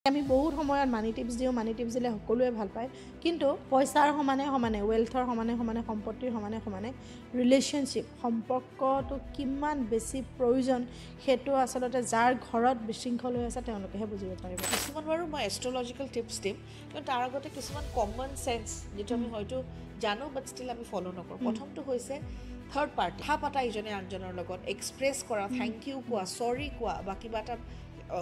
আমি বহুত সময়ত মানি টিপছ দিওঁ, মানি টিপছ দিলে সকলোৱে ভাল পায়, কিন্তু পইচাৰ সমানে সমানে, ৱেলথৰ সমানে সমানে, সম্পত্তিৰ সমানে সমানে ৰিলেশ্যনশ্বিপ, সম্পৰ্কটো কিমান বেছি প্ৰয়োজন সেইটো আচলতে যাৰ ঘৰত বিশৃংখল হৈ আছে তেওঁলোকেহে বুজিব পাৰিব। কিছুমান বাৰু মই এষ্ট্ৰলজিকেল টিপছ দিম, কিন্তু তাৰ আগতে কিছুমান কমন চেন্স যিটো আমি হয়তো জানো বাট ষ্টিল আমি ফ'ল' নকৰোঁ। প্ৰথমটো হৈছে থাৰ্ড পাৰ্টি, কথা পাতা ইজনে আনজনৰ লগত, এক্সপ্ৰেছ কৰা, থেংক ইউ কোৱা, চৰি কোৱা, বা কিবা এটা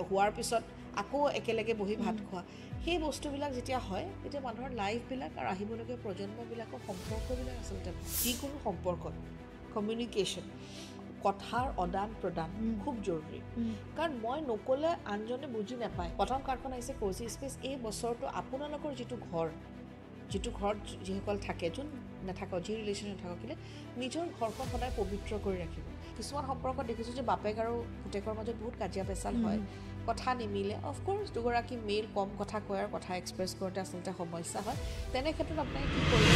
হোৱাৰ পিছত আকৌ একেলগে বহি ভাত খোৱা, সেই বস্তুবিলাক যেতিয়া হয় তেতিয়া মানুহৰ লাইফবিলাক আৰু আহিবলগীয়া প্ৰজন্মবিলাকৰ সম্পৰ্কবিলাক আচলতে যিকোনো সম্পৰ্কত কমিউনিকেশ্যন, কথাৰ আদান প্ৰদান খুব জৰুৰী। কাৰণ মই নক'লে আনজনে বুজি নাপায়। প্ৰথম কাৰ্ডখন আহিছে কজি স্পেচ। এই বছৰটো আপোনালোকৰ যিটো ঘৰত যিসকল থাকে, যোন নাথাকক, যি ৰিলেশ্যন নাথাকক, কিন্তু নিজৰ ঘৰখন সদায় পবিত্ৰ কৰি ৰাখিব। কিছুমান সম্পৰ্কত দেখিছোঁ যে বাপেক আৰু পুতেকৰ মাজত বহুত কাজিয়া পেচাল হয়, কথা নিমিলে। অফক'ৰ্ছ দুগৰাকী মেইল কম কথা কয় আৰু কথা এক্সপ্ৰেছ কৰোঁতে আচলতে সমস্যা হয়। তেনে ক্ষেত্ৰত আপোনাক কি কৰিব?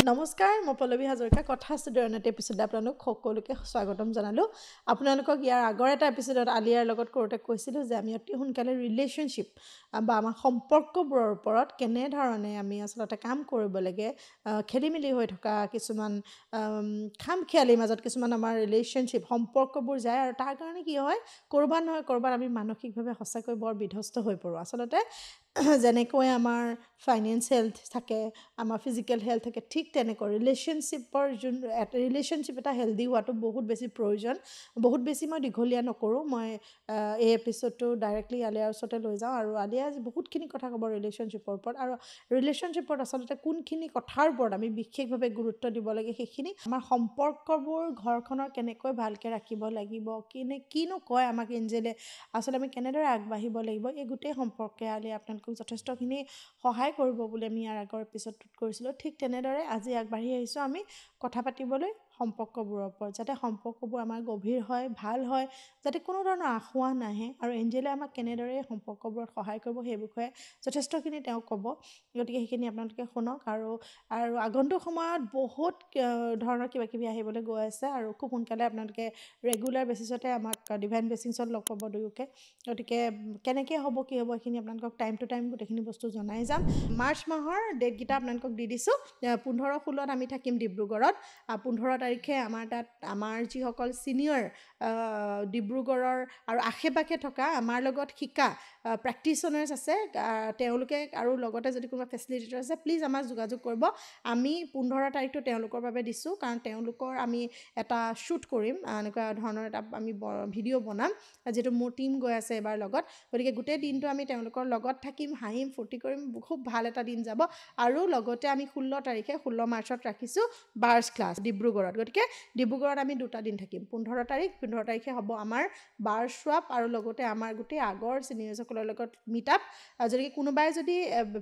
নমস্কাৰ, মই পল্লৱী হাজৰিকা, কথা ষ্টুডিঅ'ৰ এটা এপিছ'ডত আপোনালোক সকলোকে স্বাগতম জনালোঁ। আপোনালোকক ইয়াৰ আগৰ এটা এপিছ'ডত আলিয়াৰ লগত কৰোঁতে কৈছিলোঁ যে আমি অতি সোনকালে ৰিলেশ্যনশ্বিপ বা আমাৰ সম্পৰ্কবোৰৰ ওপৰত কেনেধৰণে আমি আচলতে কাম কৰিব লাগে, খেলি মেলি হৈ থকা কিছুমান খামখেয়ালিৰ মাজত কিছুমান আমাৰ ৰিলেশ্যনশ্বিপ সম্পৰ্কবোৰ যায়, আৰু তাৰ কাৰণে কি হয়, ক'ৰবাত নহয় ক'ৰবাত আমি মানসিকভাৱে সঁচাকৈ বৰ বিধ্বস্ত হৈ পৰোঁ। আচলতে যেনেকৈ আমাৰ ফাইনেন্স হেল্থ থাকে, আমাৰ ফিজিকেল হেল্থ থাকে, ঠিক তেনেকৈ ৰিলেশ্যনশ্বিপ এটা হেল্ডি হোৱাটো বহুত বেছি প্ৰয়োজন। বহুত বেছি মই দীঘলীয়া নকৰোঁ, মই এই এপিছ'ডটো ডাইৰেক্টলি আলিয়াৰ ওচৰতে লৈ যাওঁ, আৰু আলিয়াই বহুতখিনি কথা ক'ব ৰিলেশ্যনশ্বিপৰ ওপৰত, আৰু ৰিলেশ্যনশ্বিপত আচলতে কোনখিনি কথাৰ ওপৰত আমি বিশেষভাৱে গুৰুত্ব দিব লাগে সেইখিনি, আমাৰ সম্পৰ্কবোৰ ঘৰখনৰ কেনেকৈ ভালকৈ ৰাখিব লাগিব, কিনো কয় আমাক এঞ্জেলে, আচলতে আমি কেনেদৰে আগবাঢ়িব লাগিব, এই গোটেই সম্পৰ্কে আলিয়াই আপোনালোকক যথেষ্টখিনি সহায় কৰিব বুলি আমি ইয়াৰ আগৰ এপিছ'ডটোত কৰিছিলোঁ। ঠিক তেনেদৰে আজি আগবাঢ়ি আহিছোঁ আমি কথা পাতিবলৈ সম্পৰ্কবোৰৰ ওপৰত, যাতে সম্পৰ্কবোৰ আমাৰ গভীৰ হয়, ভাল হয়, যাতে কোনো ধৰণৰ আঁসোৱাহ নাহে, আৰু এঞ্জেলে আমাক কেনেদৰে সম্পৰ্কবোৰত সহায় কৰিব সেই বিষয়ে যথেষ্টখিনি তেওঁ ক'ব। গতিকে সেইখিনি আপোনালোকে শুনক, আৰু আগন্তুক সময়ত বহুত ধৰণৰ কিবাকিবি আহিবলৈ গৈ আছে, আৰু খুব সোনকালে আপোনালোকে ৰেগুলাৰ বেচিছতে আমাক ডিভাইন ব্লেছিংছত লগ পাব দুয়োকে। গতিকে কেনেকৈ হ'ব কি হ'ব সেইখিনি আপোনালোকক টাইম টু টাইম গোটেইখিনি বস্তু জনাই যাম। মাৰ্চ মাহৰ ডেটকেইটা আপোনালোকক দি দিছোঁ। 15-16 আমি থাকিম ডিব্ৰুগড়ত। 15 তাৰিখে আমাৰ তাত আমাৰ যিসকল ছিনিয়ৰ ডিব্ৰুগড়ৰ আৰু আশে পাশে থকা আমাৰ লগত শিকা প্ৰেক্টিচনাৰ্ছ আছে, তেওঁলোকে, আৰু লগতে যদি কোনোবা ফেচিলিটেটৰ আছে, প্লিজ আমাক যোগাযোগ কৰিব। আমি 15 তাৰিখটো তেওঁলোকৰ বাবে দিছোঁ, কাৰণ তেওঁলোকৰ আমি এটা শ্বুট কৰিম, এনেকুৱা ধৰণৰ এটা আমি ভিডিঅ' বনাম, যিহেতু মোৰ টীম গৈ আছে এবাৰ লগত। গতিকে গোটেই দিনটো আমি তেওঁলোকৰ লগত থাকিম, হাঁহিম, ফূৰ্তি কৰিম, খুব ভাল এটা দিন যাব। আৰু লগতে আমি 16 মাৰ্চত ৰাখিছোঁ বাৰ্ছ ক্লাছ ডিব্ৰুগড়ত। গতিকে ডিব্ৰুগড়ত আমি 2টা দিন থাকিম। 15 তাৰিখে হ'ব আমাৰ বাৰ স্বাপ, আৰু লগতে আমাৰ গোটেই আগৰ ছিনিয়ৰ্ছসকলৰ লগত মিট আপ। যদি কোনোবাই যদি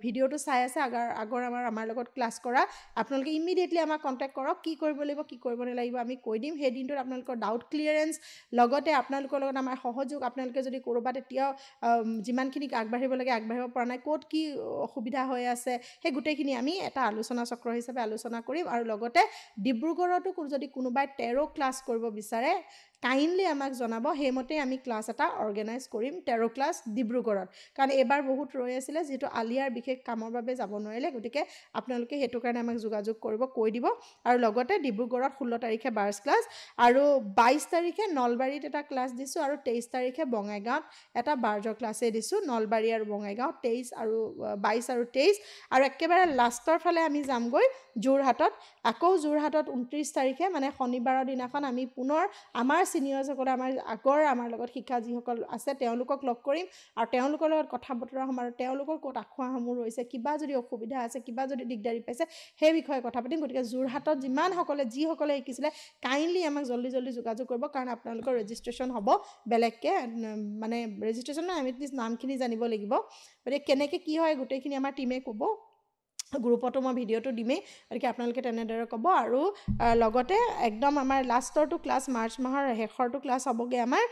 ভিডিঅ'টো চাই আছে আগৰ আমাৰ লগত ক্লাছ কৰা, আপোনালোকে ইমিডিয়েটলি আমাক কণ্টেক্ট কৰক। কি কৰিব লাগিব, কি কৰিব নালাগিব আমি কৈ দিম। সেই দিনটোত আপোনালোকৰ ডাউট ক্লিয়াৰেঞ্চ, লগতে আপোনালোকৰ লগত আমাৰ সহযোগ, আপোনালোকে যদি ক'ৰবাত এতিয়াও যিমানখিনি আগবাঢ়িব লাগে আগবাঢ়িব পৰা নাই, ক'ত কি অসুবিধা হৈ আছে, সেই গোটেইখিনি আমি এটা আলোচনা চক্ৰ হিচাপে আলোচনা কৰিম। আৰু লগতে ডিব্ৰুগড়তো যদি কোনোবাই 13 ক্লাছ কৰিব বিচাৰে, কাইণ্ডলি আমাক জনাব, সেইমতে আমি ক্লাছ এটা অৰ্গেনাইজ কৰিম 13 ক্লাছ ডিব্ৰুগড়ত। কাৰণ এইবাৰ বহুত ৰৈ আছিলে, যিহেতু আলিয়াৰ বিশেষ কামৰ বাবে যাব নোৱাৰিলে, গতিকে আপোনালোকে সেইটো কাৰণে আমাক যোগাযোগ কৰিব, কৈ দিব। আৰু লগতে ডিব্ৰুগড়ত 16 তাৰিখে বাৰ্ছ ক্লাছ, আৰু 22 তাৰিখে নলবাৰীত এটা ক্লাছ দিছোঁ, আৰু 23 তাৰিখে বঙাইগাঁৱত এটা বাৰ্জ ক্লাছেই দিছোঁ। নলবাৰী আৰু বঙাইগাঁও 22 আৰু 23, আৰু একেবাৰে লাষ্টৰ ফালে আমি যামগৈ যোৰহাটত। আকৌ যোৰহাটত 29 তাৰিখে মানে শনিবাৰৰ দিনাখন আমি পুনৰ আমাৰ ছিনিয়ৰ্ছসকলে, আমাৰ লগত শিকা যিসকল আছে তেওঁলোকক লগ কৰিম, আৰু তেওঁলোকৰ লগত কথা বতৰা হ'ম, আৰু তেওঁলোকৰ ক'ত আঁসোৱাহসমূহ ৰৈছে, কিবা যদি অসুবিধা আছে, কিবা যদি দিগদাৰী পাইছে, সেই বিষয়ে কথা পাতিম। গতিকে যোৰহাটত যিসকলে শিকিছিলে, কাইণ্ডলি আমাক জল্দি যোগাযোগ কৰিব, কাৰণ আপোনালোকৰ ৰেজিষ্ট্ৰেশ্যন হ'ব বেলেগকৈ, মানে ৰেজিষ্ট্ৰেশ্যন আমি এটলিষ্ট নামখিনি জানিব লাগিব। গতিকে কেনেকৈ কি হয় গোটেইখিনি আমাৰ টীমে ক'ব। গ্ৰুপতো মই ভিডিঅ'টো দিমেই, গতিকে আপোনালোকে তেনেদৰে ক'ব। আৰু লগতে একদম আমাৰ লাষ্টৰটো ক্লাছ মাৰ্চ মাহৰ শেষৰটো ক্লাছ হ'বগৈ আমাৰ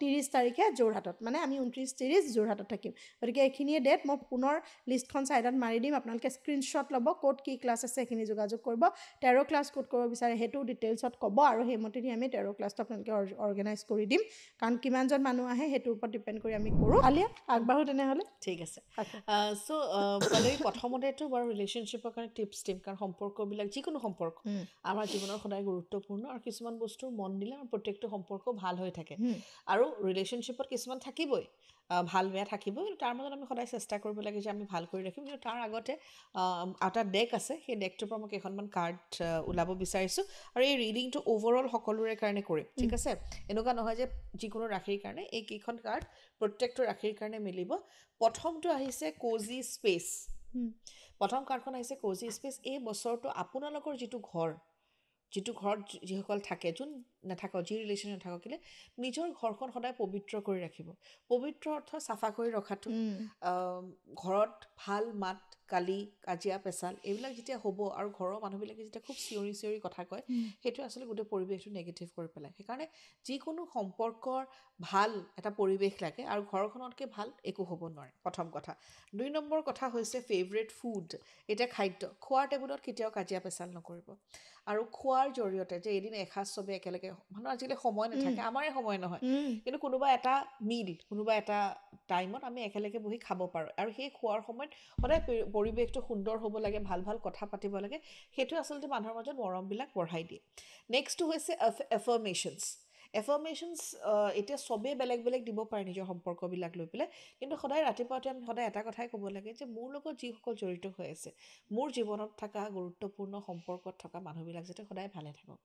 30 তাৰিখে যোৰহাটত, মানে আমি 29-30 যোৰহাটত থাকিম। গতিকে এইখিনিয়ে ডেট, মই পুনৰ লিষ্টখন ছাইডত মাৰি দিম, আপোনালোকে স্ক্ৰীনশ্বট ল'ব, ক'ত কি ক্লাছ আছে সেইখিনি যোগাযোগ কৰিব। 13 ক্লাছ ক'ত কৰিব বিচাৰে সেইটো ডিটেইলছত ক'ব, আৰু সেইমতেদি আমি 13 ক্লাছটো আপোনালোকে অৰ্গেনাইজ কৰি দিম, কাৰণ কিমানজন মানুহ আহে সেইটোৰ ওপৰত ডিপেণ্ড কৰি আমি কৰোঁ। আলিয়া আগবাঢ়ো তেনেহ'লে। ঠিক আছে। চ' পল্লৱী, প্ৰথমতেতো বাৰু ৰিলেশ্যনশ্বিপৰ কাৰণে টিপছ দিম, কাৰণ সম্পৰ্কবিলাক যিকোনো সম্পৰ্ক আমাৰ জীৱনৰ সদায় গুৰুত্বপূৰ্ণ, আৰু কিছুমান বস্তু মন দিলে আমাৰ প্ৰত্যেকটো সম্পৰ্ক ভাল হৈ থাকে। আৰু ৰিলেশ্যনশ্বিপত কিছুমান থাকিবই, ভাল বেয়া থাকিবই, কিন্তু তাৰ মাজত আমি সদায় চেষ্টা কৰিব লাগে যে আমি ভাল কৰি ৰাখিম। কিন্তু তাৰ আগতে এটা ডেক আছে, সেই ডেকটোৰ পৰা মই কেইখনমান কাৰ্ড ওলাব বিচাৰিছোঁ, আৰু এই ৰিডিংটো অ'ভাৰঅল সকলোৰে কাৰণে কৰিম, ঠিক আছে? এনেকুৱা নহয় যে যিকোনো ৰাশিৰ কাৰণে, এই কেইখন কাৰ্ড প্ৰত্যেকটো ৰাশিৰ কাৰণে মিলিব। প্ৰথমটো আহিছে কজি স্পেচ। প্ৰথম কাৰ্ডখন আহিছে কজি স্পেচ। এই বছৰটো আপোনালোকৰ যিটো ঘৰত যিসকল থাকে, যোন নাথাকক, যি ৰিলেশ্যন নাথাকক, কেলৈ নিজৰ ঘৰখন সদায় পবিত্ৰ কৰি ৰাখিব। পবিত্ৰ অৰ্থ চাফা কৰি ৰখাটো, ঘৰত ভাল মাত কালি কাজিয়া পেচাল এইবিলাক যেতিয়া হ'ব, আৰু ঘৰৰ মানুহবিলাকে যেতিয়া খুব চিঞৰি চিঞৰি কথা কয়, সেইটো আচলতে গোটেই পৰিৱেশটো নেগেটিভ কৰি পেলায়। সেইকাৰণে যিকোনো সম্পৰ্কৰ ভাল এটা পৰিৱেশ লাগে, আৰু ঘৰখনতকৈ ভাল একো হ'ব নোৱাৰে, প্ৰথম কথা। 2 নম্বৰ কথা হৈছে ফেভৰেট ফুড। এতিয়া খাদ্য, খোৱাৰ টেবুলত কেতিয়াও কাজিয়া পেচাল নকৰিব, আৰু খোৱাৰ জৰিয়তে যে এদিন এসাঁজ চবে একেলগে, মানুহৰ আজিকালি সময় নাথাকে, আমাৰে সময় নহয়, কিন্তু কোনোবা এটা মিল, কোনোবা এটা টাইমত আমি একেলগে বহি খাব পাৰোঁ, আৰু সেই খোৱাৰ সময়ত সদায় পৰিৱেশটো সুন্দৰ হ'ব লাগে, ভাল ভাল কথা পাতিব লাগে। সেইটো আচলতে মানুহৰ মাজত মৰমবিলাক বঢ়াই দিয়ে। নেক্সটটো হৈছে এফাৰ্মেশ্যনছ। এতিয়া চবেই বেলেগ বেলেগ দিব পাৰে নিজৰ সম্পৰ্কবিলাক লৈ পেলাই, কিন্তু সদায় ৰাতিপুৱাতে আমি সদায় এটা কথাই ক'ব লাগে যে মোৰ লগত যিসকল জড়িত হৈ আছে, মোৰ জীৱনত থকা গুৰুত্বপূৰ্ণ সম্পৰ্কত থকা মানুহবিলাক যাতে সদায় ভালে থাকক,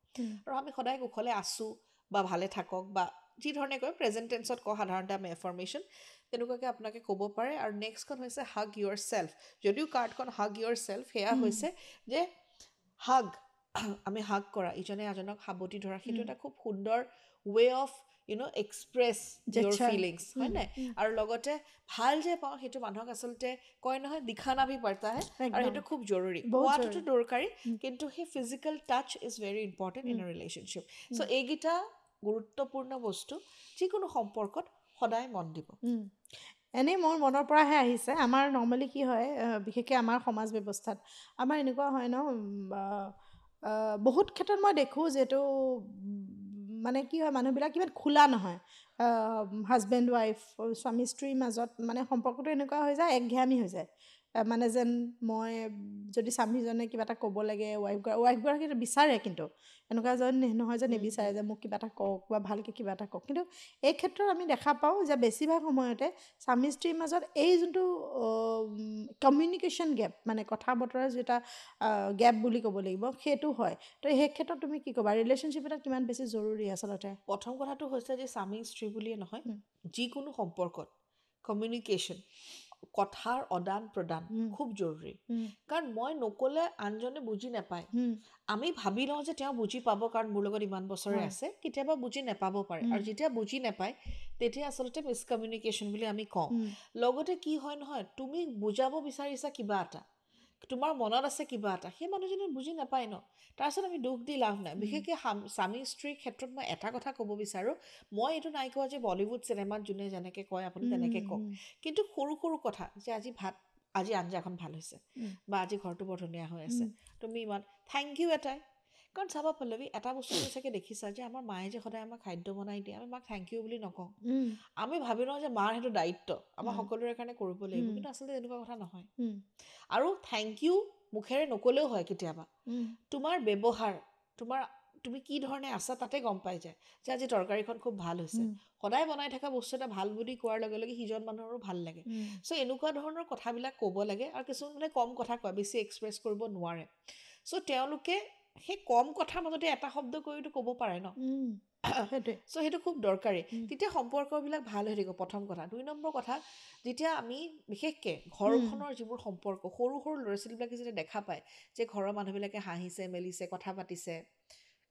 আৰু আমি সদায় কুশলে আছোঁ বা ভালে থাকক, বা যি ধৰণে কয় প্ৰেজেণ্ট টেন্সত কওঁ সাধাৰণতে আমি এফাৰ্মেশ্যন, তেনেকুৱাকৈ আপোনালোকে ক'ব পাৰে। আৰু নেক্সটখন হৈছে হাগ ইউৰ চেল্ফ। যদিও কাৰ্ডখন হাগ ইউৰ চেল্ফ, সেয়া হৈছে যে আমি হাগ কৰা, ইজনে আনজনক সাৱটি ধৰা, সেইটো এটা খুব সুন্দৰ way of express your feelings, হয় নাই? আৰু লগতে ভাল যে পাওঁ সেইটো মানুহক আচলতে কয় নহয়, দিখানা ভি পড়তা হে, আৰু সেইটো খুব জৰুৰী। কোৱাটোতো দৰকাৰী, কিন্তু সেই physical touch is very important in a relationship. So' এইকেইটা গুৰুত্বপূৰ্ণ বস্তু যিকোনো সম্পৰ্কত সদায় মন দিব। এনেই মোৰ মনৰ পৰাহে আহিছে। আমাৰ নৰ্মেলি কি হয়, বিশেষকৈ আমাৰ সমাজ ব্যৱস্থাত আমাৰ এনেকুৱা হয় ন, বহুত ক্ষেত্ৰত মই দেখোঁ যিহেতু মানে কি হয়, মানুহবিলাক ইমান খোলা নহয়, হাজবেণ্ড ৱাইফ, স্বামী স্ত্ৰীৰ মাজত মানে সম্পৰ্কটো এনেকুৱা হৈ যায়, একঘেয়ামী হৈ যায়। মানে যেন মই যদি স্বামীজনে কিবা এটা ক'ব লাগে, ৱাইফগৰাকীয়ে বিচাৰে, কিন্তু এনেকুৱা যেন নহয় যে নিবিচাৰে যে মোক কিবা এটা কওক বা ভালকৈ কিবা এটা কওক। কিন্তু এই ক্ষেত্ৰত আমি দেখা পাওঁ যে বেছিভাগ সময়তে স্বামী স্ত্ৰীৰ মাজত এই যোনটো কমিউনিকেশ্যন গেপ, মানে কথা বতৰাৰ যেটা গেপ বুলি ক'ব লাগিব, সেইটো হয়। তো সেই ক্ষেত্ৰত তুমি কি ক'বা, ৰিলেশ্যনশ্বিপ এটা কিমান বেছি জৰুৰী আচলতে? প্ৰথম কথাটো হৈছে যে স্বামী স্ত্ৰী বুলিয়ে নহয়, যিকোনো সম্পৰ্কত কমিউনিকেশ্যন, কথাৰ আদান প্ৰদান খুব জৰুৰী। কাৰণ মই নক'লে আনজনে বুজি নাপায়। আমি ভাবি লওঁ যে তেওঁ বুজি পাব, কাৰণ মোৰ লগত ইমান বছৰে আছে, কেতিয়াবা বুজি নাপাব পাৰে, আৰু যেতিয়া বুজি নাপায় তেতিয়া আচলতে মিছকমিউনিকেশ্যন বুলি আমি কওঁ। লগতে কি হয় নহয়, তুমি বুজাব বিচাৰিছা কিবা এটা, তোমাৰ মনত আছে কিবা এটা, সেই মানুহজনে বুজি নাপায় ন, তাৰপিছত আমি দুখ দি লাভ নাই। বিশেষকৈ স্বামী স্ত্ৰীৰ ক্ষেত্ৰত মই এটা কথা ক'ব বিচাৰোঁ, মই এইটো নাই কোৱা যে বলিউড চিনেমাত যোনে যেনেকৈ কয় আপুনি তেনেকৈ কওক, কিন্তু সৰু সৰু কথা, যে আজি আঞ্জাখন ভাল হৈছে, বা আজি ঘৰটো বৰ ধুনীয়া হৈ আছে, তুমি ইমান থেংক ইউ এটাই। কাৰণ চাবা পল্লৱী, এটা বস্তু তুমি চাগে দেখিছা যে আমাৰ মায়ে যে সদায় আমাক খাদ্য বনাই দিয়ে, আমি মাক থেংক ইউ বুলি নকওঁ। আমি ভাবি লওঁ যে মাৰ সেইটো দায়িত্ব, আমাৰ সকলোৰে কাৰণে কৰিব লাগিব, কিন্তু আচলতে এনেকুৱা কথা নহয়। আৰু থেংক ইউ মুখেৰে নক'লেও হয়, কেতিয়াবা তোমাৰ ব্যৱহাৰ, তুমি কি ধৰণে আছা তাতে গম পাই যায় যে আজি তৰকাৰীখন খুব ভাল হৈছে। সদায় বনাই থকা বস্তু এটা ভাল বুলি কোৱাৰ লগে লগে সিজন মানুহৰো ভাল লাগে। চ' এনেকুৱা ধৰণৰ কথাবিলাক ক'ব লাগে। আৰু কিছুমান মানে কম কথা কয়, বেছি এক্সপ্ৰেছ কৰিব নোৱাৰে, চ' তেওঁলোকে সেই কম কথাৰ মাজতে এটা শব্দ কৰিতো ক'ব পাৰে ন, চ' সেইটো খুব দৰকাৰী, তেতিয়া সম্পৰ্কবিলাক ভাল হৈ থাকিব, প্ৰথম কথা। 2 নম্বৰ কথা, যেতিয়া আমি বিশেষকৈ ঘৰখনৰ যিবোৰ সম্পৰ্ক, সৰু সৰু ল'ৰা ছোৱালীবিলাকে যেতিয়া দেখা পায় যে ঘৰৰ মানুহবিলাকে হাঁহিছে মেলিছে, কথা পাতিছে,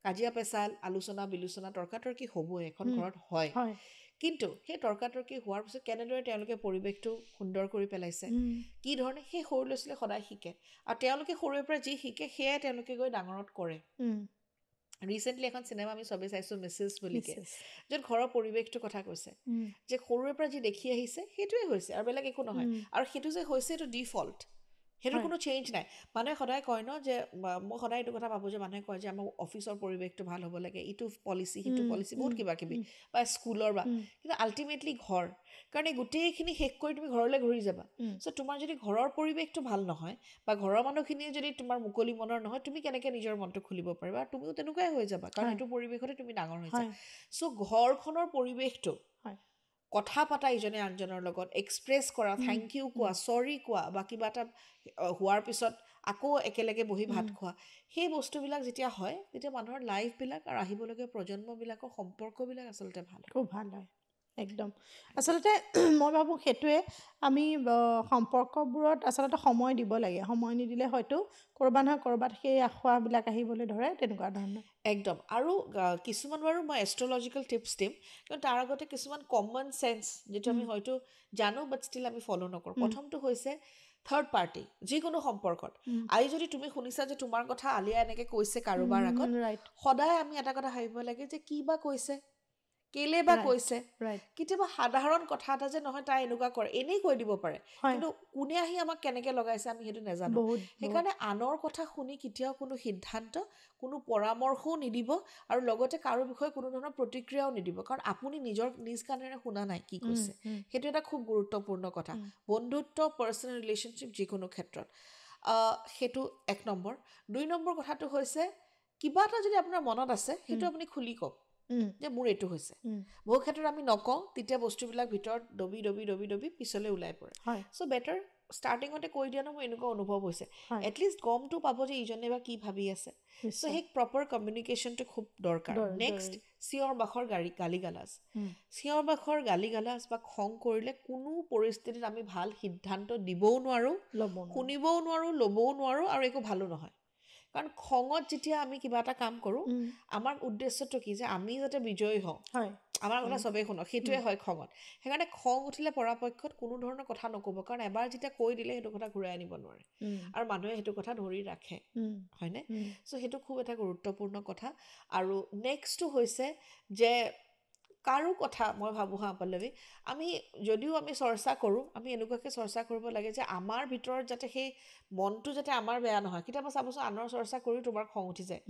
কাজিয়া পেচাল, আলোচনা বিলোচনা, তৰ্কাতৰ্কি হ'বই, এখন ঘৰত হয়, কিন্তু সেই তৰ্কাতৰ্কি হোৱাৰ পিছত কেনেদৰে তেওঁলোকে পৰিৱেশটো সুন্দৰ কৰি পেলাইছে কি ধৰণে সেই সৰু ল'ৰা ছোৱালীয়ে সদায় শিকে আৰু তেওঁলোকে সৰুৰে পৰা যি শিকে সেয়াই তেওঁলোকে গৈ ডাঙৰত কৰে ৰিচেণ্টলি এখন চিনেমা আমি চবেই চাইছোঁ মিছেছ বুলিকে য'ত ঘৰৰ পৰিৱেশটোৰ কথা কৈছে যে সৰুৰে পৰা যি দেখি আহিছে সেইটোৱে হৈছে আৰু বেলেগ একো নহয় আৰু সেইটো যে হৈছে এইটো ডিফল্ট সেইটোৰ কোনো চেঞ্জ নাই মানুহে সদায় কয় ন যে মই সদায় এইটো কথা ভাবোঁ যে মানুহে কয় যে আমাৰ অফিচৰ পৰিৱেশটো ভাল হ'ব লাগে ইটো পলিচি সিটো পলিচি বহুত কিবা কিবি বা স্কুলৰ বা কিন্তু আল্টিমেটলি ঘৰ কাৰণ এই গোটেইখিনি শেষ কৰি তুমি ঘৰলৈ ঘূৰি যাবা চ' তোমাৰ যদি ঘৰৰ পৰিৱেশটো ভাল নহয় বা ঘৰৰ মানুহখিনিয়ে যদি তোমাৰ মুকলি মনৰ নহয় তুমি কেনেকৈ নিজৰ মনটো খুলিব পাৰিবা আৰু তুমিও তেনেকুৱাই হৈ যাবা কাৰণ সেইটো পৰিৱেশতে তুমি ডাঙৰ হৈছা চ' ঘৰখনৰ পৰিৱেশটো কথা পাতা ইজনে আনজনৰ লগত এক্সপ্ৰেছ কৰা থেংক ইউ কোৱা চৰি কোৱা বা কিবা এটা হোৱাৰ পিছত আকৌ একেলগে বহি ভাত খোৱা সেই বস্তুবিলাক যেতিয়া হয় তেতিয়া মানুহৰ লাইফবিলাক আৰু আহিবলগীয়া প্ৰজন্মবিলাকৰ সম্পৰ্কবিলাক আচলতে ভাল খুব ভাল হয় একদম আচলতে মই ভাবোঁ সেইটোৱে আমি সম্পৰ্কবোৰত আচলতে সময় দিব লাগে সময় নিদিলে হয়তো ক'ৰবাত নহয় ক'ৰবাত সেই আখুৱাবিলাক আহিবলৈ ধৰে তেনেকুৱা ধৰণৰ একদম আৰু কিছুমান বাৰু মই এষ্ট্ৰলজিকেল টিপছ দিম কিন্তু তাৰ আগতে কিছুমান কমন চেন্স যিটো আমি হয়তো জানো বাট ষ্টিল আমি ফ'ল' নকৰোঁ প্ৰথমটো হৈছে থাৰ্ড পাৰ্টি যিকোনো সম্পৰ্কত আজি যদি তুমি শুনিছা যে তোমাৰ কথা আলিয়া এনেকৈ কৈছে কাৰোবাৰ আগত সদায় আমি এটা কথা ভাবিব লাগে যে কি বা কৈছে কেলে বা কৈছে কেতিয়াবা সাধাৰণ কথা এটা যে নহয় তাই এনেকুৱা কৰে এনেই কৈ দিব পাৰে কিন্তু কোনে আহি আমাক কেনেকৈ লগাইছে আমি সেইটো নাজানো সেইকাৰণে আনৰ কথা শুনি কেতিয়াও কোনো সিদ্ধান্ত কোনো পৰামৰ্শও নিদিব আৰু লগতে কাৰো বিষয়ে কোনো ধৰণৰ প্ৰতিক্ৰিয়াও নিদিব কাৰণ আপুনি নিজ কাণেৰে শুনা নাই কি কৈছে সেইটো এটা খুব গুৰুত্বপূৰ্ণ কথা বন্ধুত্ব পাৰ্চনেল ৰিলেশ্যনশ্বিপ যিকোনো ক্ষেত্ৰত সেইটো 1 নম্বৰ 2 নম্বৰ কথাটো হৈছে কিবা এটা যদি আপোনাৰ মনত আছে সেইটো আপুনি খুলি কওক যে মোৰ এইটো হৈছে বহু ক্ষেত্ৰত আমি নকওঁ তেতিয়া বস্তুবিলাক ভিতৰত দবি পিছলৈ ওলাই পৰে চ' বেটাৰ ষ্টাৰ্টিঙতে কৈ দিয়া ন মোৰ এনেকুৱা অনুভৱ হৈছে এটলিষ্ট গমটো পাব যে ইজনে বা কি ভাবি আছে চ' সেই প্ৰপাৰ কমিউনিকেশ্যনটো খুব দৰকাৰ নেক্সট চিঞৰ বাখৰ গালি গালাজ বা খং কৰিলে কোনো পৰিস্থিতিত আমি ভাল সিদ্ধান্ত দিবও নোৱাৰোঁ শুনিবও নোৱাৰোঁ ল'বও নোৱাৰোঁ আৰু একো ভালো নহয় কাৰণ খঙত যেতিয়া আমি কিবা এটা কাম কৰোঁ আমাৰ উদ্দেশ্যটো কি যে আমি যাতে বিজয়ী হওঁ আমাৰ কথা চবেই শুনক সেইটোৱে হয় খঙত সেইকাৰণে খং উঠিলে পৰাপক্ষত কোনো ধৰণৰ কথা নক'ব কাৰণ এবাৰ যেতিয়া কৈ দিলে সেইটো কথা ঘূৰাই আনিব নোৱাৰে আৰু মানুহে সেইটো কথা ধৰি ৰাখে হয়নে চ' সেইটো খুব এটা গুৰুত্বপূৰ্ণ কথা আৰু নেক্সটটো হৈছে যে কাৰো কথা মই ভাবোঁ পল্লৱী আমি যদিও আমি চৰ্চা কৰোঁ আমি এনেকুৱাকৈ চৰ্চা কৰিব লাগে যে আমাৰ ভিতৰত যাতে সেই মনটো যাতে আমাৰ বেয়া নহয় কেতিয়াবা চাবচোন আনৰ চৰ্চা কৰিও তোমাৰ খং উঠি যায়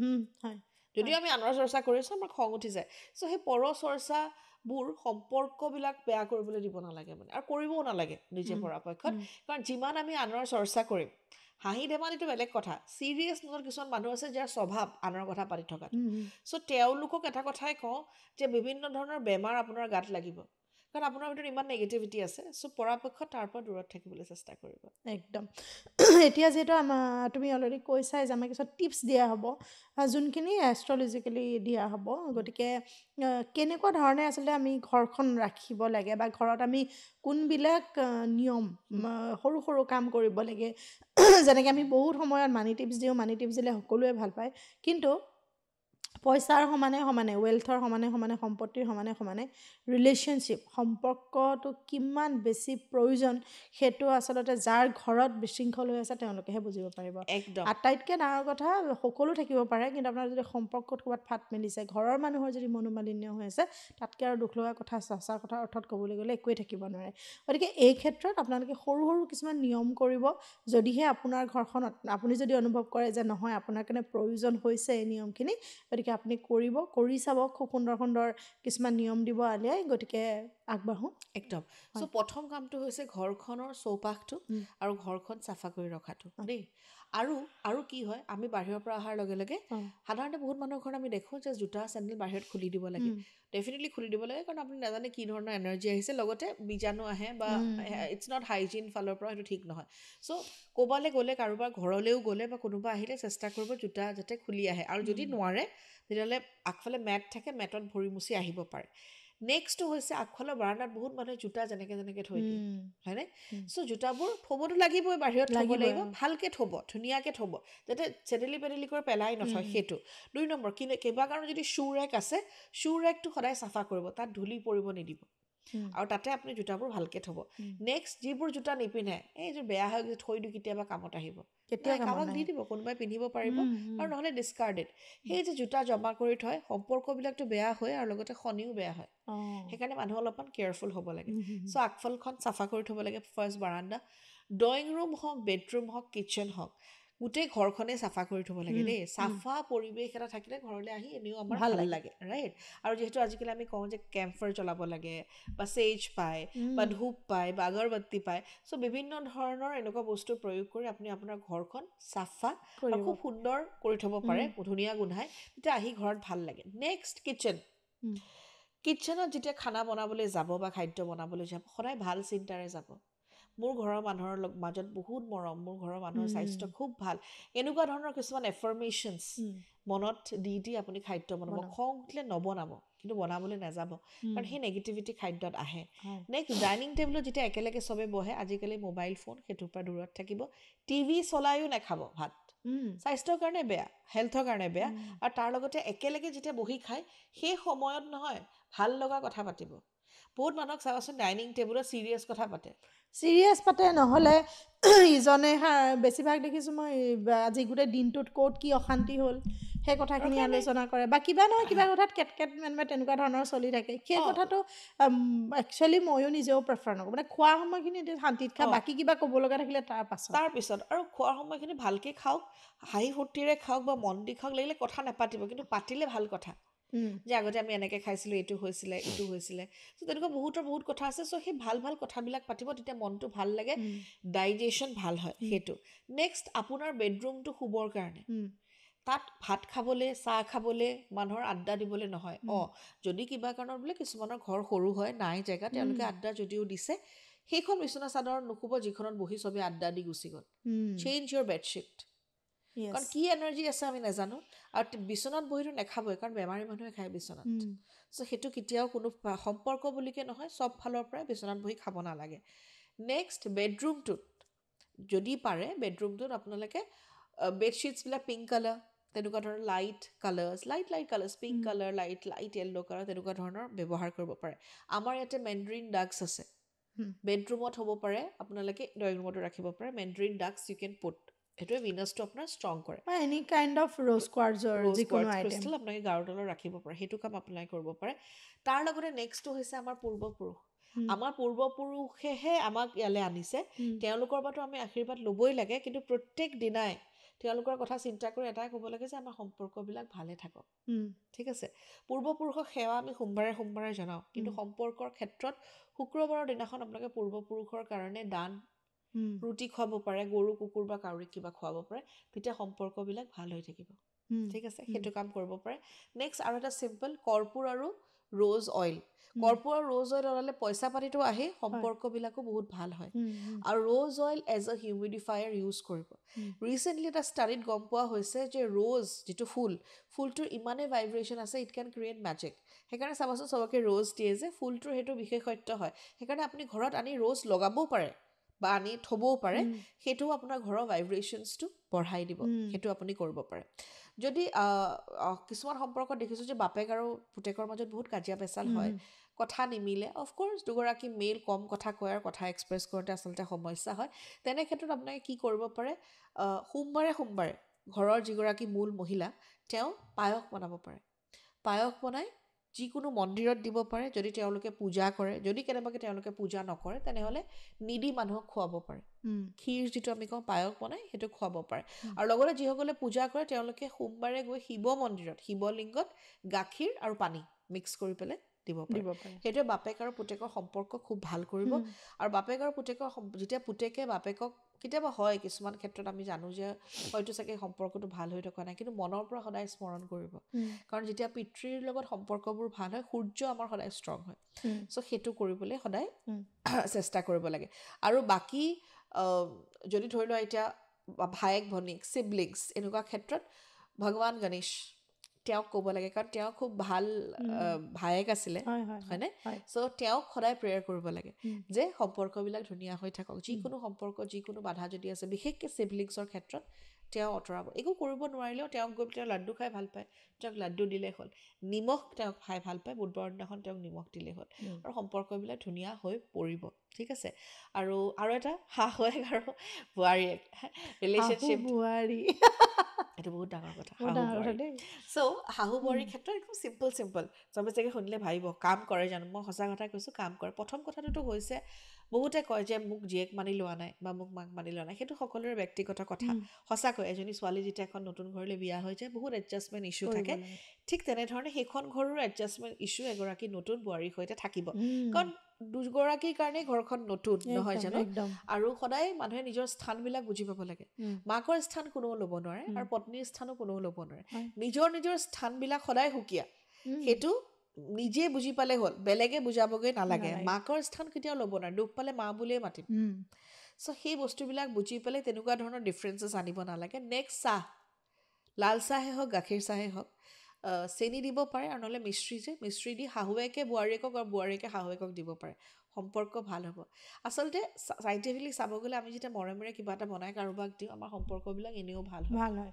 যদিও আমি আনৰ চৰ্চা কৰিছোঁ আমাৰ খং উঠি যায় চ' সেই পৰ চৰ্চাবোৰ সম্পৰ্কবিলাক বেয়া কৰিবলৈ দিব নালাগে মানে আৰু কৰিবও নালাগে নিজে পৰাপক্ষত কাৰণ যিমান আমি আনৰ চৰ্চা কৰিম হাঁহি ধেমালিটো বেলেগ কথা চিৰিয়াছ নোটত কিছুমান মানুহ আছে যাৰ স্বভাৱ আনৰ কথা পাতি থকাটো চ' তেওঁলোকক এটা কথাই কওঁ যে বিভিন্ন ধৰণৰ বেমাৰ আপোনাৰ গাত লাগিব কাৰণ আপোনাৰ ভিতৰত ইমান নেগেটিভিটি আছে চ' পৰাপক্ষত তাৰ পৰা দূৰত থাকিবলৈ চেষ্টা কৰিব একদম এতিয়া যিহেতু তুমি অলৰেডি কৈছাই যে আমাক কিছুমান টিপছ দিয়া হ'ব যোনখিনি এষ্ট্ৰলজিকেলি দিয়া হ'ব গতিকে কেনেকুৱা ধৰণে আচলতে আমি ঘৰখন ৰাখিব লাগে বা ঘৰত আমি কোনবিলাক নিয়ম সৰু সৰু কাম কৰিব লাগে যেনেকৈ আমি বহুত সময়ত মানি টিপছ দিওঁ মানি টিপছ দিলে সকলোৱে ভাল পায় কিন্তু পইচাৰ সমানে সমানে ৱেলথৰ সমানে সমানে সম্পত্তিৰ সমানে সমানে ৰিলেশ্যনশ্বিপ সম্পৰ্কটো কিমান বেছি প্ৰয়োজন সেইটো আচলতে যাৰ ঘৰত বিশৃংখল হৈ আছে তেওঁলোকেহে বুজিব পাৰিব আটাইতকৈ ডাঙৰ কথা সকলো থাকিব পাৰে কিন্তু আপোনাৰ যদি সম্পৰ্কত ক'ৰবাত ফাট মেলিছে ঘৰৰ মানুহৰ যদি মনোমালিন্য হৈ আছে তাতকৈ আৰু দুখ লগা কথা সঁচা কথা অৰ্থত ক'বলৈ গ'লে একোৱেই থাকিব নোৱাৰে গতিকে এই ক্ষেত্ৰত আপোনালোকে সৰু সৰু কিছুমান নিয়ম কৰিব যদিহে আপোনাৰ ঘৰখনত আপুনি যদি অনুভৱ কৰে যে নহয় আপোনাৰ কাৰণে প্ৰয়োজন হৈছে এই নিয়মখিনি গতিকে আপুনি কৰি চাব খুব সুন্দৰ সুন্দৰ কিছুমান নিয়ম দিব আলিয়াই গতিকে আগবাঢ়োঁ একদম চ' প্ৰথম কামটো হৈছে ঘৰখনৰ চৌপাশটো আৰু ঘৰখন চাফা কৰি ৰখাটো দেই আৰু কি হয় আমি বাহিৰৰ পৰা অহাৰ লগে লগে সাধাৰণতে বহুত মানুহৰ ঘৰত আমি দেখোঁ যে জোতা চেণ্ডেল বাহিৰত খুলি দিব লাগে ডেফিনেটলি খুলি দিব লাগে কাৰণ আপুনি নাজানে কি ধৰণৰ এনাৰ্জি আহিছে লগতে বীজাণু আহে বা ইটছ নট হাইজিন ফালৰ পৰা সেইটো ঠিক নহয় চ' ক'ৰবালৈ গ'লে কাৰোবাৰ ঘৰলৈও গ'লে বা কোনোবা আহিলে চেষ্টা কৰিব জোতা যাতে খুলি আহে আৰু যদি নোৱাৰে তেতিয়াহ'লে আগফালে মেট থাকে মেটত ভৰি মুচি আহিব পাৰে নেক্সটটো হৈছে আগফালৰ বাৰাণ্ডাত বহুত মানুহে জোতা যেনেকৈ থৈ দিয়ে হয়নে চ' জোতাবোৰ থ'বতো লাগিবই বাহিৰত থ'ব লাগিব ভালকৈ থ'ব ধুনীয়াকৈ থ'ব যাতে চেদেলি পেদেলি কৰি পেলাই নথয় সেইটো 2 নম্বৰ কিবা কাৰণত যদি শ্বু ৰেক আছে শ্বু ৰেকটো সদায় চাফা কৰিব তাত ধূলি পৰিব নিদিব আৰু তাতে আপুনি জোতাবোৰ ভালকৈ থ'ব নেক্সট যিবোৰ জোতা নিপিন্ধে এইযোৰ বেয়া হৈ গৈছে থৈ দিওঁ কেতিয়াবা কামত আহিব কেতিয়াও কামত দি দিব কোনোবাই পিন্ধিব পাৰিব আৰু নহ'লে ডিছকাৰ্ডেড সেই যে জোতা জমা কৰি থয় সম্পৰ্কবিলাকতো বেয়া হয় আৰু লগতে শনিও বেয়া হয় সেইকাৰণে মানুহ অলপমান কেয়াৰফুল হ'ব লাগে চ' আগফালখন চাফা কৰি থ'ব লাগে ফাৰ্ষ্ট বাৰাণ্ডা ড্ৰয়িং ৰুম হওক বেডৰুম হওক কিটচেন হওক গোটেই ঘৰখনেই চাফা কৰি থ'ব লাগে দেই চাফা পৰিৱেশ এটা থাকিলে ঘৰলৈ আহি এনেও আমাৰ ভাল লাগে ৰাইট আৰু যিহেতু আজিকালি আমি কওঁ যে কেম্ফাৰ জ্বলাব লাগে বা চেজ পায় বা ধূপ পায় বা আগৰবাতি পায় চ' বিভিন্ন ধৰণৰ এনেকুৱা বস্তু প্ৰয়োগ কৰি আপুনি আপোনাৰ ঘৰখন চাফা আৰু খুব সুন্দৰ কৰি থ'ব পাৰে ধুনীয়া গোন্ধাই তেতিয়া আহি ঘৰত ভাল লাগে নেক্সট কিটচেনত যেতিয়া খানা বনাবলৈ যাব বা খাদ্য বনাবলৈ যাব সদায় ভাল চিন্তাৰে যাব মোৰ ঘৰৰ মানুহৰ মাজত বহুত মৰম মোৰ ঘৰৰ মানুহৰ স্বাস্থ্য খুব ভাল এনেকুৱা ধৰণৰ কিছুমান এফাৰ্মেশ্যনছ মনত দি আপুনি খাদ্য বনাব খং উঠিলে নবনাব কিন্তু বনাবলৈ নাযাব কাৰণ সেই নেগেটিভিটি খাদ্যত আহে নেক্সট ডাইনিং টেবুলত যেতিয়া একেলগে চবে বহে আজিকালি মোবাইল ফোন সেইটোৰ পৰা দূৰত থাকিব টিভি চলায়ো নাখাব ভাত স্বাস্থ্যৰ কাৰণে বেয়া হেল্থৰ কাৰণে বেয়া আৰু তাৰ লগতে একেলগে যেতিয়া বহি খায় সেই সময়ত নহয় ভাল লগা কথা পাতিব বহুত মানুহক চাবাচোন ডাইনিং টেবুলত চিৰিয়াছ কথা পাতে নহ'লে ইজনে বেছিভাগ দেখিছোঁ মই আজি গোটেই দিনটোত ক'ত কি অশান্তি হ'ল সেই কথাখিনি আলোচনা কৰে বা কিবা নহয় কিবা কথাত কেটকেট মানে তেনেকুৱা ধৰণৰ চলি থাকে সেই কথাটো একচুৱেলি ময়ো নিজেও প্ৰেফাৰ নকৰোঁ মানে খোৱা সময়খিনি শান্তিত খা বাকী কিবা ক'ব লগা থাকিলে তাৰপিছত আৰু খোৱাৰ সময়খিনি ভালকৈ খাওক হাঁহি ফূৰ্তিৰে খাওক বা মন দি খাওক লাগিলে কথা নাপাতিব কিন্তু পাতিলে ভাল কথা যে আগতে আমি এনেকৈ খাইছিলোঁ এইটো হৈছিলে চ' তেনেকুৱা বহুত কথা আছে চ' সেই ভাল কথাবিলাক পাতিব তেতিয়া মনটো ভাল লাগে ডাইজেশ্যন ভাল হয় সেইটো নেক্সট আপোনাৰ বেডৰুমটো শুবৰ কাৰণে তাত ভাত খাবলৈ চাহ খাবলৈ মানুহৰ আড্ডা দিবলৈ নহয় যদি কিবা কাৰণত বোলে কিছুমানৰ ঘৰ সৰু হয় নাই জেগা তেওঁলোকে আড্ডা যদিও দিছে সেইখন বিচনা চাদৰ নুশুব যিখনত বহি চবে আড্ডা দি গুচি গ'ল চেঞ্জ ইয়ৰ বেডশ্বীট কাৰণ কি এনাৰ্জি আছে আমি নাজানো আৰু বিচনাত বহিতো নাখাবই কাৰণ বেমাৰী মানুহে খায় বিচনাত চ' সেইটো কেতিয়াও কোনো সম্পৰ্ক বুলিকে নহয় চব ফালৰ পৰাই বিচনাত বহি খাব নালাগে নেক্সট বেডৰুমটোত যদি পাৰে বেডৰুমটোত আপোনালোকে বেডশ্বীটছবিলাক পিংক কালাৰ তেনেকুৱা ধৰণৰ light colours pink colour light yellow' colour তেনেকুৱা ধৰণৰ ব্যৱহাৰ কৰিব পাৰে আমাৰ ইয়াতে মেণ্ড্ৰিন ডাক্স আছে বেডৰুমত হ'ব পাৰে আপোনালোকে ড্ৰয়িং ৰুমতো ৰাখিব পাৰে মেণ্ড্ৰিন ডাক্স ইউ কেন পুট সেইটোৱে ভিনাছটো আপোনাৰ ষ্ট্ৰং কৰে এনি কাইণ্ড অফ ৰ'জ কোৱাৰ্টছৰ যিকোনো ক্ৰিষ্টেল আপোনালোকে গাৰুৰ তলত ৰাখিব পাৰে সেইটো কাম আপোনালোকে কৰিব পাৰে তাৰ লগতে নেক্সটটো হৈছে আমাৰ পূৰ্বপুৰুষেহে আমাক ইয়ালৈ আনিছে তেওঁলোকৰ পৰাতো আমি আশীৰ্বাদ ল'বই লাগে কিন্তু প্ৰত্যেক দিনাই তেওঁলোকৰ কথা চিন্তা কৰি এটাই ক'ব লাগে যে আমাৰ সম্পৰ্কবিলাক ভালে থাকক ঠিক আছে পূৰ্বপুৰুষক সেৱা আমি সোমবাৰে জনাওঁ কিন্তু সম্পৰ্কৰ ক্ষেত্ৰত শুক্ৰবাৰৰ দিনাখন আপোনালোকে পূৰ্বপুৰুষৰ কাৰণে দান ৰুটি খুৱাব পাৰে গৰু কুকুৰ বা কাউৰীক কিবা খুৱাব পাৰে তেতিয়া সম্পৰ্কবিলাক ভাল হৈ থাকিব ঠিক আছে সেইটো কাম কৰিব পাৰে নেক্সট আৰু এটা চিম্পল কৰ্পূৰ আৰু ৰ'জ অইল লগালে পইচা পাতিটো আহে সম্পৰ্কবিলাকো বহুত ভাল হয় আৰু rose oil as a humidifier use কৰিব ৰিচেণ্টলি এটা ষ্টাডিত গম পোৱা হৈছে যে ৰ'জ যিটো ফুলটোৰ ইমানেই ভাইব্ৰেশ্যন আছে ইট কেন ক্ৰিয়েট মেজিক সেইকাৰণে চাবাচোন চবকে ৰ'জ দিয়ে যে ফুলটোৰ সেইটো বিশেষত্ব হয় সেইকাৰণে আপুনি ঘৰত আনি ৰ'জ লগাবও পাৰে বা আনি থ'বও পাৰে সেইটোও আপোনাৰ ঘৰৰ ভাইব্ৰেশ্যনছটো বঢ়াই দিব সেইটো আপুনি কৰিব পাৰে যদি কিছুমান সম্পৰ্কত দেখিছোঁ যে বাপেক আৰু পুতেকৰ মাজত বহুত কাজিয়া পেচাল হয় কথা নিমিলে অফক'ৰ্ছ দুগৰাকী মেল কম কথা কয় আৰু কথা এক্সপ্ৰেছ কৰোঁতে আচলতে সমস্যা হয় তেনে ক্ষেত্ৰত আপোনালোকে কি কৰিব পাৰে সোমবাৰে ঘৰৰ যিগৰাকী মূল মহিলা তেওঁ পায়স বনাব পাৰে পায়স বনাই যিকোনো মন্দিৰত দিব পাৰে যদি তেওঁলোকে পূজা কৰে যদি কেনেবাকৈ তেওঁলোকে পূজা নকৰে তেনেহ'লে নিডি মানুহক খুৱাব পাৰে ক্ষীৰ যিটো আমি কওঁ পায়স বনাই সেইটো খুৱাব পাৰে আৰু লগতে যিসকলে পূজা কৰে তেওঁলোকে সোমবাৰে গৈ শিৱ মন্দিৰত শিৱলিংগত গাখীৰ আৰু পানী মিক্স কৰি পেলাই দিব পাৰে সেইটোৱে বাপেক আৰু পুতেকৰ সম্পৰ্ক খুব ভাল কৰিব আৰু বাপেক আৰু পুতেকৰ যেতিয়া পুতেকে বাপেকক কেতিয়াবা হয় কিছুমান ক্ষেত্ৰত আমি জানো যে হয়তো চাগে সম্পৰ্কটো ভাল হৈ থকা নাই কিন্তু মনৰ পৰা সদায় স্মৰণ কৰিব কাৰণ যেতিয়া পিতৃৰ লগত সম্পৰ্কবোৰ ভাল হয় সূৰ্য আমাৰ সদায় ষ্ট্ৰং হয় চ' সেইটো কৰিবলৈ সদায় চেষ্টা কৰিব লাগে আৰু বাকী যদি ধৰি লোৱা এতিয়া ভায়েক ভনীক চিবলিংছ এনেকুৱা ক্ষেত্ৰত ভগৱান গণেশ তেওঁক ক'ব লাগে কাৰণ তেওঁ খুব ভাল ভায়েক আছিলে হয়নে চ' তেওঁক সদায় প্ৰেয়াৰ কৰিব লাগে যে সম্পৰ্কবিলাক ধুনীয়া হৈ থাকক যিকোনো সম্পৰ্ক যিকোনো বাধা যদি আছে বিশেষকৈ চিবলিংছৰ ক্ষেত্ৰত তেওঁ আঁতৰাব একো কৰিব নোৱাৰিলেও তেওঁক গৈ তেওঁ লাড্ডু খাই ভাল পায় তেওঁক লাড্ডু দিলেই হ'ল নিমখ তেওঁক খাই ভাল পায় বুধবাৰৰ দিনাখন তেওঁক নিমখ দিলেই হ'ল আৰু সম্পৰ্কবিলাক ধুনীয়া হৈ পৰিব ঠিক আছে আৰু এটা শাহুৱেক আৰু বোৱাৰীয়েক ৰিলেশ্যনশ্বিপ বোৱাৰী এইটো বহুত ডাঙৰ কথা বহুত ডাঙৰ কথা দেই চ' শাহু বোৱাৰীৰ ক্ষেত্ৰত একদম চিম্পল চবে চাগে শুনিলে ভাবিব কাম কৰে জানো মই সঁচা কথা কৈছোঁ কাম কৰে প্ৰথম কথাটোতো হৈছে বহুতে কয় যে মোক জীয়েক মানি লোৱা নাই বা মোক মাক মানি লোৱা নাই সেইটো সকলোৰে ব্যক্তিগত কথা সঁচাকৈ এজনী ছোৱালী যেতিয়া এখন নতুন ঘৰলৈ বিয়া হৈ যায় বহুত এডজাষ্টমেণ্ট ইছ্যু থাকে ঠিক তেনেধৰণে সেইখন ঘৰৰো এডজাষ্টমেণ্ট ইছ্যু এগৰাকী নতুন বোৱাৰীৰ সৈতে থাকিব কাৰণ দুগৰাকীৰ কাৰণেই ঘৰখন নতুন নহয় জানো আৰু সদায় মানুহে নিজৰ স্থানবিলাক বুজি পাব লাগে মাকৰ স্থান কোনেও ল'ব নোৱাৰে আৰু পত্নীৰ স্থানো কোনেও ল'ব নোৱাৰে নিজৰ স্থানবিলাক সদায় সুকীয়া সেইটো নিজে বুজি পালে হ'ল বেলেগে বুজাবগৈ নালাগে মাকৰ স্থান কেতিয়াও ল'ব নোৱাৰে দুখ পালে মা বুলিয়ে মাতিম চ' সেই বস্তুবিলাক বুজি পেলাই তেনেকুৱা ধৰণৰ ডিফাৰেঞ্চেছ আনিব নালাগে নেক্সট চাহ লাল চাহে হওক গাখীৰ চাহে হওক চেনি দিব পাৰে আৰু নহ'লে মিশ্ৰি দি শাহুৱেকে বোৱাৰীয়েকক আৰু বোৱাৰীয়েকে শাহুৱেকক দিব পাৰে সম্পৰ্ক ভাল হ'ব আচলতে চাইণ্টিফিকলি চাব গ'লে আমি যেতিয়া মৰমেৰে কিবা এটা বনাই কাৰোবাক দিওঁ আমাৰ সম্পৰ্কবিলাক এনেও ভাল হয়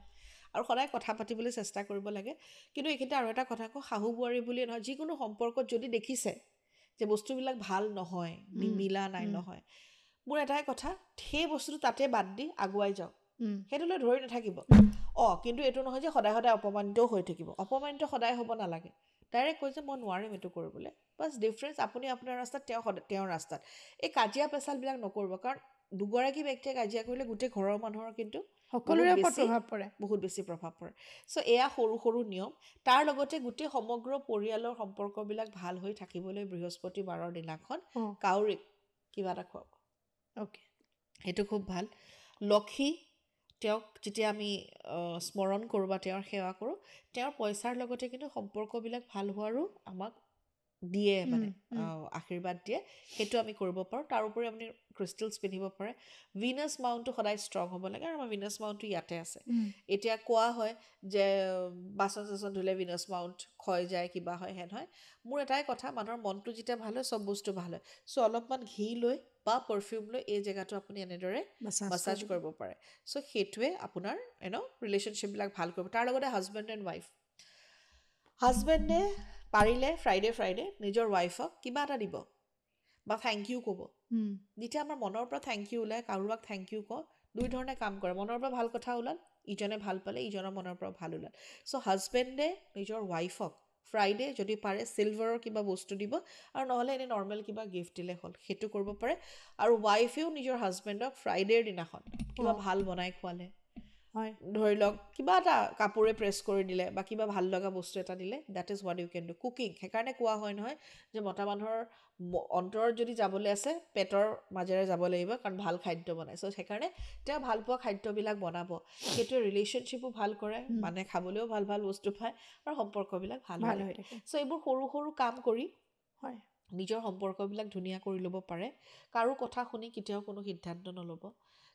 আৰু সদায় কথা পাতিবলৈ চেষ্টা কৰিব লাগে কিন্তু এইখিনিতে আৰু এটা কথা কওঁ শাহু বোৱাৰী বুলিয়ে নহয় যিকোনো সম্পৰ্কত যদি দেখিছে যে বস্তুবিলাক ভাল নহয় নিমিলা নাই নহয় মোৰ এটাই কথা সেই বস্তুটো তাতে বাদ দি আগুৱাই যাওক সেইটোলৈ ধৰি নাথাকিব কিন্তু এইটো নহয় যে সদায় সদায় অপমানিতও হৈ থাকিব অপমানিত সদায় হ'ব নালাগে ডাইৰেক্ট কৈছে মই নোৱাৰিম এইটো কৰিবলৈ বাছ ডিফাৰেঞ্চ আপুনি আপোনাৰ ৰাস্তাত তেওঁৰ ৰাস্তাত এই কাজিয়া পেচালবিলাক নকৰিব কাৰণ দুগৰাকী ব্যক্তিয়ে কাজিয়া কৰিলে গোটেই ঘৰৰ মানুহৰ কিন্তু সকলোৰে ওপৰত প্ৰভাৱ পৰে বহুত বেছি প্ৰভাৱ পৰে চ' এয়া সৰু সৰু নিয়ম তাৰ লগতে গোটেই সমগ্ৰ পৰিয়ালৰ সম্পৰ্কবিলাক ভাল হৈ থাকিবলৈ বৃহস্পতিবাৰৰ দিনাখন কাউৰীক কিবা এটা খুৱাব সেইটো খুব ভাল লক্ষী তেওঁক যেতিয়া আমি স্মৰণ কৰোঁ বা তেওঁৰ সেৱা কৰোঁ তেওঁৰ পইচাৰ লগতে কিন্তু সম্পৰ্কবিলাক ভাল হোৱাৰো আমাক দিয়ে মানে আশীৰ্বাদ দিয়ে সেইটো আমি কৰিব পাৰোঁ তাৰোপৰি আপুনি ক্ৰিষ্টেলছ পিন্ধিব পাৰে ভিনাছ মাউণ্টটো সদায় ষ্ট্ৰং হ'ব লাগে আৰু আমাৰ ভিনাছ মাউণ্টটো ইয়াতে আছে এতিয়া কোৱা হয় যে বাচন চাচন ধুলে ভিনাছ মাউণ্ট ক্ষয় যায় কিবা হয় হেন হয় মোৰ এটাই কথা মানুহৰ মনটো যেতিয়া ভাল হয় চব বস্তু ভাল হয় চ' অলপমান ঘি লৈ বা পাৰফিউম লৈ এই জেগাটো আপুনি এনেদৰে মাছাজ কৰিব পাৰে চ' সেইটোৱে আপোনাৰ ৰিলেশ্যনশ্বিপবিলাক ভাল কৰিব তাৰ লগতে হাজবেণ্ড এণ্ড ৱাইফ হাজবেণ্ডে পাৰিলে ফ্ৰাইডে নিজৰ ৱাইফক কিবা এটা দিব বা থেংক ইউ ক'ব যেতিয়া আমাৰ মনৰ পৰা থেংক ইউ ওলায় কাৰোবাক থেংক ইউ কওঁ দুই ধৰণে কাম কৰে মনৰ পৰা ভাল কথা ওলাল ইজনে ভাল পালে ইজনৰ মনৰ পৰা ভাল ওলাল চ' হাজবেণ্ডে নিজৰ ৱাইফক ফ্ৰাইডে যদি পাৰে চিলভাৰৰ কিবা বস্তু দিব আৰু নহ'লে এনেই নৰ্মেল কিবা গিফ্ট দিলে হ'ল সেইটো কৰিব পাৰে আৰু ৱাইফেও নিজৰ হাজবেণ্ডক ফ্ৰাইডেৰ দিনাখন কিবা ভাল বনাই খোৱালে ধৰি লওক কিবা এটা কাপোৰে প্ৰেছ কৰি দিলে বা কিবা ভাল লগা বস্তু এটা দিলে that is what you can do cooking সেইকাৰণে কোৱা হয় নহয় যে মতা মানুহৰ অন্তৰত যদি যাবলৈ আছে পেটৰ মাজেৰে যাব লাগিব কাৰণ ভাল খাদ্য বনাই চ' সেইকাৰণে তেওঁ ভাল পোৱা খাদ্যবিলাক বনাব সেইটোৱে ৰিলেশ্যনশ্বিপো ভাল কৰে মানে খাবলৈও ভাল ভাল বস্তু পায় আৰু সম্পৰ্কবিলাক ভাল হৈ থাকে চ' এইবোৰ সৰু সৰু কাম কৰি নিজৰ সম্পৰ্কবিলাক ধুনীয়া কৰি ল'ব পাৰে কাৰো কথা শুনি কেতিয়াও কোনো সিদ্ধান্ত নল'ব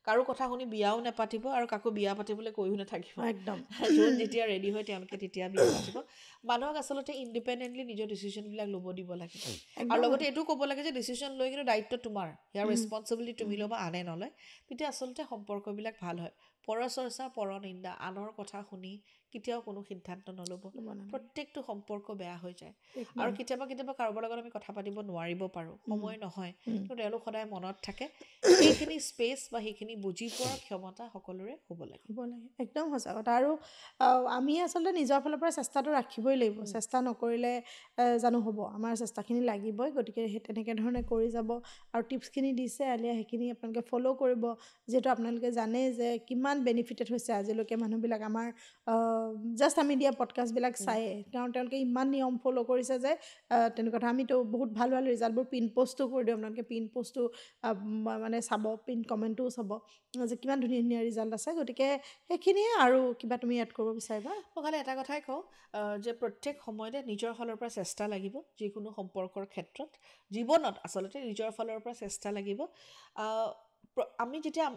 কাৰো কথা শুনি বিয়াও নাপাতিব আৰু কাকো বিয়া পাতিবলৈ কৈও নাথাকিব একদম যোন যেতিয়া ৰেডি হয় তেওঁলোকে তেতিয়া বিয়া পাতিব মানুহক আচলতে ইণ্ডিপেণ্ডেণ্টলি নিজৰ ডিচিশ্যনবিলাক ল'ব দিব লাগে আৰু লগতে এইটো ক'ব লাগে যে ডিচিশ্যন লৈ কিন্তু দায়িত্ব তোমাৰ ইয়াৰ ৰেছপনচিবিলিটি তুমি ল'বা আনে নলয় তেতিয়া আচলতে সম্পৰ্কবিলাক ভাল হয় পৰচৰ্চা পৰনিন্দা আনৰ কথা শুনি কেতিয়াও কোনো সিদ্ধান্ত নল'ব প্ৰত্যেকটো সম্পৰ্ক বেয়া হৈ যায় আৰু কেতিয়াবা কাৰোবাৰ লগত আমি কথা পাতিব নোৱাৰিব পাৰোঁ সময় নহয় কিন্তু তেওঁলোক সদায় মনত থাকে সেইখিনি স্পেচ বা সেইখিনি বুজি পোৱাৰ ক্ষমতা সকলোৰে হ'ব লাগে একদম সঁচা কথা আৰু আমি আচলতে নিজৰ ফালৰ পৰা চেষ্টাটো ৰাখিবই লাগিব চেষ্টা নকৰিলে জানো হ'ব আমাৰ চেষ্টাখিনি লাগিবই গতিকে সেই তেনেকৈ ধৰণে কৰি যাব আৰু টিপছখিনি দিছে আলিয়া সেইখিনি আপোনালোকে ফ'ল' কৰিব যিহেতু আপোনালোকে জানে যে কিমান বেনিফিটেড হৈছে আজিলৈকে মানুহবিলাক আমাৰ জাষ্ট আমি দিয়া পডকাষ্টবিলাক চায়ে তেওঁলোকে ইমান নিয়ম ফ'ল' কৰিছে যে তেনেকুৱা কথা আমিতো বহুত ভাল ভাল ৰিজাল্টবোৰ পিন পষ্টো কৰি দিওঁ আপোনালোকে পিন পষ্টো মানে চাব পিন কমেণ্টটোও চাব যে কিমান ধুনীয়া ধুনীয়া ৰিজাল্ট আছে গতিকে সেইখিনিয়ে আৰু কিবা তুমি এড কৰিব বিচাৰিবা মই খালি এটা কথাই কওঁ যে প্ৰত্যেক সময়তে নিজৰ ফালৰ পৰা চেষ্টা লাগিব যিকোনো সম্পৰ্কৰ ক্ষেত্ৰত জীৱনত আচলতে নিজৰ ফালৰ পৰা চেষ্টা লাগিব আমি যেতিয়া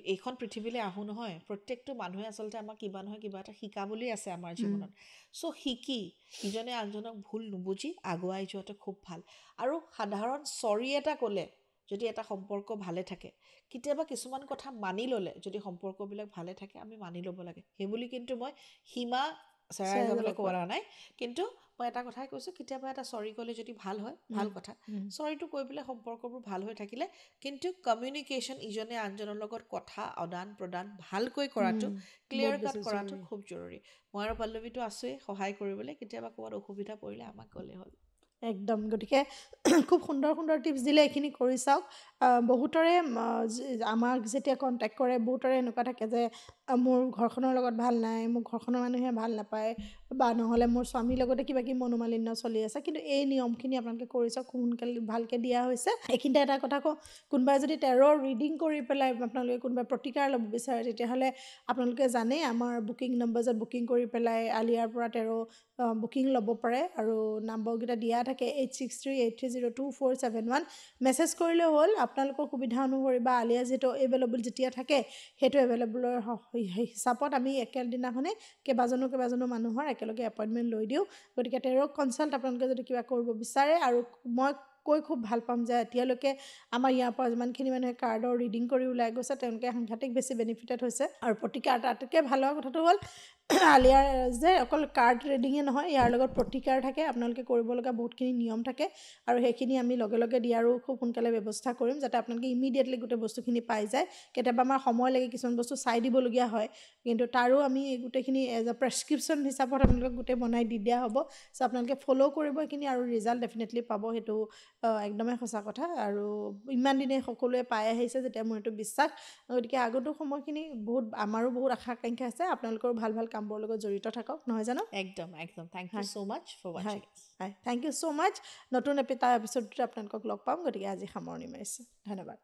এইখন পৃথিৱীলৈ আহোঁ নহয় প্ৰত্যেকটো মানুহে আচলতে আমাক কিবা নহয় কিবা এটা শিকাবলৈ আছে আমাৰ জীৱনত চ' শিকি ইজনে আনজনক ভুল নুবুজি আগুৱাই যোৱাটো খুব ভাল আৰু সাধাৰণ চৰি এটা ক'লে যদি এটা সম্পৰ্ক ভালে থাকে কেতিয়াবা কিছুমান কথা মানি ল'লে যদি সম্পৰ্কবিলাক ভালে থাকে আমি মানি ল'ব লাগে সেইবুলি কিন্তু মই সীমা চেৰাই যাবলৈ কোৱা নাই কিন্তু মই এটা কথাই কৈছোঁ কেতিয়াবা এটা চৰি ক'লে যদি ভাল হয় ভাল কথা চৰিটো কৈ পেলাই সম্পৰ্কবোৰ ভাল হৈ থাকিলে কিন্তু কমিউনিকেশ্যন ইজনে আনজনৰ লগত কথা আদান প্ৰদান ভালকৈ কৰাটো ক্লিয়াৰ কাট কৰাটো খুব জৰুৰী মই আৰু পল্লৱীটো আছোৱেই সহায় কৰিবলৈ কেতিয়াবা ক'ৰবাত অসুবিধা পৰিলে আমাক ক'লে হ'ল একদম গতিকে খুব সুন্দৰ সুন্দৰ টিপছ দিলে এইখিনি কৰি চাওক বহুতৰে আমাক যেতিয়া কণ্টেক্ট কৰে বহুতৰে এনেকুৱা থাকে যে মোৰ ঘৰখনৰ লগত ভাল নাই মোৰ ঘৰখনৰ মানুহে ভাল নাপায় বা নহ'লে মোৰ স্বামীৰ লগতে কিবা কিবি মনোমালিন্য চলি আছে কিন্তু এই নিয়মখিনি আপোনালোকে কৰি চাওক খুব সোনকালে ভালকৈ দিয়া হৈছে এইখিনিতে এটা কথা কওঁ কোনোবাই যদি টেৰৰ ৰিডিং কৰি পেলাই আপোনালোকে কোনোবাই প্ৰতিকাৰ ল'ব বিচাৰে তেতিয়াহ'লে আপোনালোকে জানেই আমাৰ বুকিং নম্বৰছত বুকিং কৰি পেলাই আলিয়াৰ পৰা টেৰ বুকিং ল'ব পাৰে আৰু নম্বৰকেইটা দিয়া থাকে 8638302471 মেছেজ কৰিলে হ'ল আপোনালোকৰ সুবিধা অনুসৰি বা আলিয়া যিহেতু এভেইলেবল যেতিয়া থাকে সেইটো এভেইলেবলৰ হিচাপত আমি একেদিনাখনে কেইবাজনো মানুহৰ একেলগে এপইণ্টমেণ্ট লৈ দিওঁ গতিকে টেৰক কনচাল্ট আপোনালোকে যদি কিবা কৰিব বিচাৰে আৰু মই কৈ খুব ভাল পাম যে এতিয়ালৈকে আমাৰ ইয়াৰ পৰা যিমানখিনি মানুহে কাৰ্ডৰ ৰিডিং কৰি ওলাই গৈছে তেওঁলোকে সাংঘাতিক বেছি বেনিফিটেড হৈছে আৰু প্ৰতিকাৰ তাতকৈ ভাল হোৱা কথাটো হ'ল আলিয়াৰ যে অকল কাৰ্ড ৰিডিঙে নহয় ইয়াৰ লগত প্ৰতিকাৰ থাকে আপোনালোকে কৰিব লগা বহুতখিনি নিয়ম থাকে আৰু সেইখিনি আমি লগে লগে দিয়াৰো খুব সোনকালে ব্যৱস্থা কৰিম যাতে আপোনালোকে ইমিডিয়েটলি গোটেই বস্তুখিনি পাই যায় কেতিয়াবা আমাৰ সময় লাগে কিছুমান বস্তু চাই দিবলগীয়া হয় কিন্তু তাৰো আমি গোটেইখিনি এজ এ প্ৰেছক্ৰিপশ্যন হিচাপত আপোনালোকক গোটেই বনাই দি দিয়া হ'ব চ' আপোনালোকে ফ'ল' কৰিব এইখিনি আৰু ৰিজাল্ট ডেফিনেটলি পাব সেইটো একদমেই সঁচা কথা আৰু ইমান দিনে সকলোৱে পাই আহিছে যেতিয়া মোৰ এইটো বিশ্বাস গতিকে আগন্তুক সময়খিনি বহুত আমাৰো বহুত আশা আকাংক্ষা আছে আপোনালোকৰো ভাল ভাল কামবোৰৰ লগত জড়িত থাকক নহয় জানো একদম thank you so' much for ৱাচিং হয় থেংক ইউ ছ' মাছ নতুন এটা এপিছ'ডত আপোনালোকক লগ পাম গতিকে আজি সামৰণি মাৰিছোঁ ধন্যবাদ